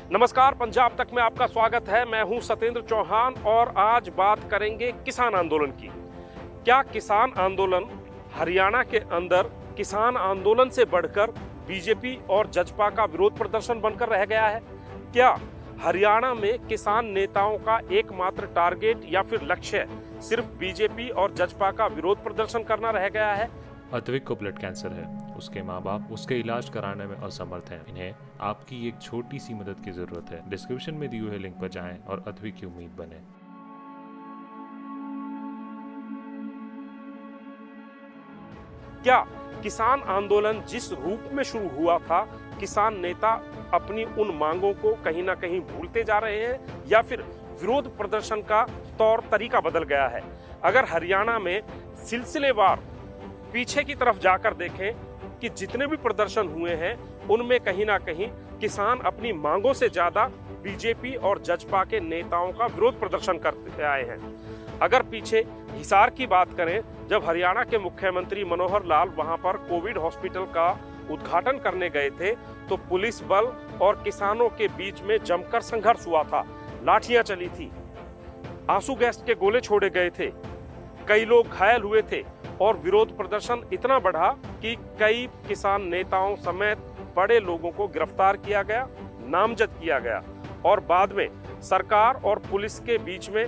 नमस्कार, पंजाब तक में आपका स्वागत है। मैं हूं सत्येंद्र चौहान और आज बात करेंगे किसान आंदोलन की। क्या किसान आंदोलन हरियाणा के अंदर किसान आंदोलन से बढ़कर बीजेपी और जजपा का विरोध प्रदर्शन बनकर रह गया है? क्या हरियाणा में किसान नेताओं का एकमात्र टारगेट या फिर लक्ष्य सिर्फ बीजेपी और जजपा का विरोध प्रदर्शन करना रह गया है? अद्विक को ब्लड कैंसर है। उसके माँ बाप उसके इलाज कराने में असमर्थ हैं। इन्हें आपकी एक छोटी सी मदद की जरूरत है। डिस्क्रिप्शन में दिए हुए लिंक पर जाएं और अद्विक की उम्मीद बने। क्या किसान आंदोलन जिस रूप में शुरू हुआ था, किसान नेता अपनी उन मांगों को कहीं ना कहीं भूलते जा रहे हैं या फिर विरोध प्रदर्शन का तौर तरीका बदल गया है? अगर हरियाणा में सिलसिलेवार पीछे की तरफ जाकर देखें कि जितने भी प्रदर्शन हुए हैं उनमें कहीं ना कहीं किसान अपनी मांगों से ज्यादा बीजेपी और जजपा के नेताओं का विरोध प्रदर्शन करते आए हैं। अगर पीछे हिसार की बात करें, जब हरियाणा के मुख्यमंत्री मनोहर लाल वहां पर कोविड हॉस्पिटल का उद्घाटन करने गए थे तो पुलिस बल और किसानों के बीच में जमकर संघर्ष हुआ था। लाठियां चली थी, आंसू गैस के गोले छोड़े गए थे, कई लोग घायल हुए थे और विरोध प्रदर्शन इतना बढ़ा कि कई किसान नेताओं समेत बड़े लोगों को गिरफ्तार किया गया, नामजद किया गया और बाद में सरकार और पुलिस के बीच में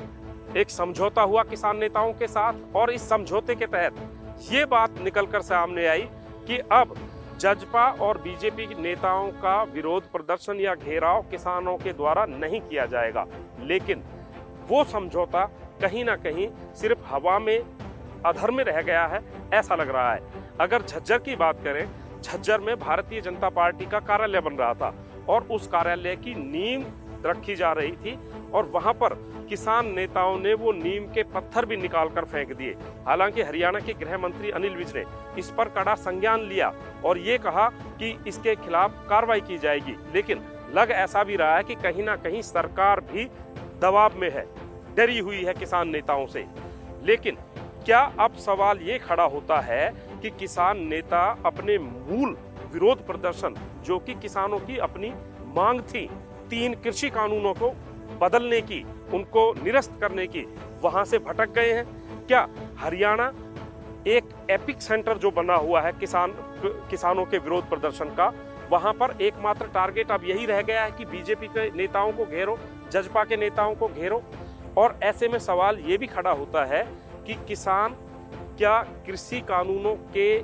एक समझौता हुआ किसान नेताओं के साथ। और इस समझौते के तहत ये बात निकलकर सामने आई कि अब जजपा और बीजेपी नेताओं का विरोध प्रदर्शन या घेराव किसानों के द्वारा नहीं किया जाएगा। लेकिन वो समझौता कहीं ना कहीं सिर्फ हवा में अधर में रह गया है, ऐसा लग रहा है। अगर झज्जर की बात करें, झज्जर में भारतीय जनता पार्टी का कार्यालय बन रहा था और उस कार्यालय की नींव रखी जा रही थी और वहां पर किसान नेताओं ने वो नीम के पत्थर भी निकालकर फेंक दिए। हालांकि हरियाणा के गृह मंत्री अनिल विज ने इस पर कड़ा संज्ञान लिया और ये कहा कि इसके खिलाफ कार्रवाई की जाएगी। लेकिन लग ऐसा भी रहा है कि कहीं ना कहीं सरकार भी दबाव में है, डरी हुई है किसान नेताओं से। लेकिन क्या अब सवाल ये खड़ा होता है कि किसान नेता अपने मूल विरोध प्रदर्शन, जो कि किसानों की अपनी मांग थी 3 कृषि कानूनों को बदलने की, उनको निरस्त करने की, वहां से भटक गए हैं? क्या हरियाणा एक एपिक सेंटर जो बना हुआ है किसानों के विरोध प्रदर्शन का, वहां पर एकमात्र टारगेट अब यही रह गया है कि बीजेपी के नेताओं को घेरो, जजपा के नेताओं को घेरो? और ऐसे में सवाल ये भी खड़ा होता है कि किसान क्या कृषि कानूनों के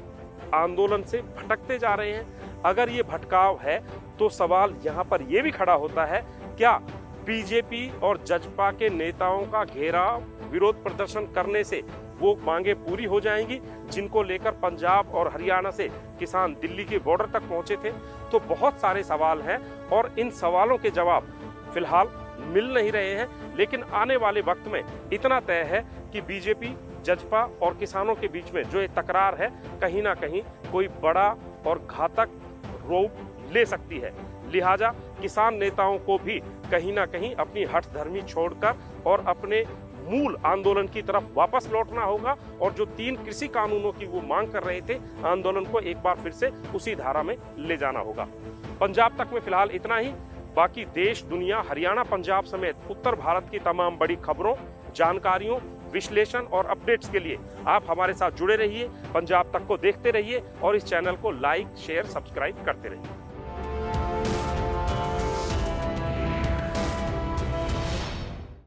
आंदोलन से भटकते जा रहे हैं? अगर ये भटकाव है तो सवाल यहाँ पर यह भी खड़ा होता है, क्या बीजेपी और जजपा के नेताओं का घेराव विरोध प्रदर्शन करने से वो मांगे पूरी हो जाएंगी जिनको लेकर पंजाब और हरियाणा से किसान दिल्ली के बॉर्डर तक पहुंचे थे? तो बहुत सारे सवाल हैं और इन सवालों के जवाब फिलहाल मिल नहीं रहे हैं। लेकिन आने वाले वक्त में इतना तय है कि बीजेपी, जजपा और किसानों के बीच में जो ये तकरार है कहीं ना कहीं कोई बड़ा और घातक रूप ले सकती है। लिहाजा किसान नेताओं को भी कहीं ना कहीं अपनी हठधर्मी छोड़कर और अपने मूल आंदोलन की तरफ वापस लौटना होगा और जो 3 कृषि कानूनों की वो मांग कर रहे थे, आंदोलन को एक बार फिर से उसी धारा में ले जाना होगा। पंजाब तक में फिलहाल इतना ही। बाकी देश, दुनिया, हरियाणा, पंजाब समेत उत्तर भारत की तमाम बड़ी खबरों, जानकारियों, विश्लेषण और अपडेट्स के लिए आप हमारे साथ जुड़े रहिए, पंजाब तक को देखते रहिए और इस चैनल को लाइक, शेयर, सब्सक्राइब करते रहिए।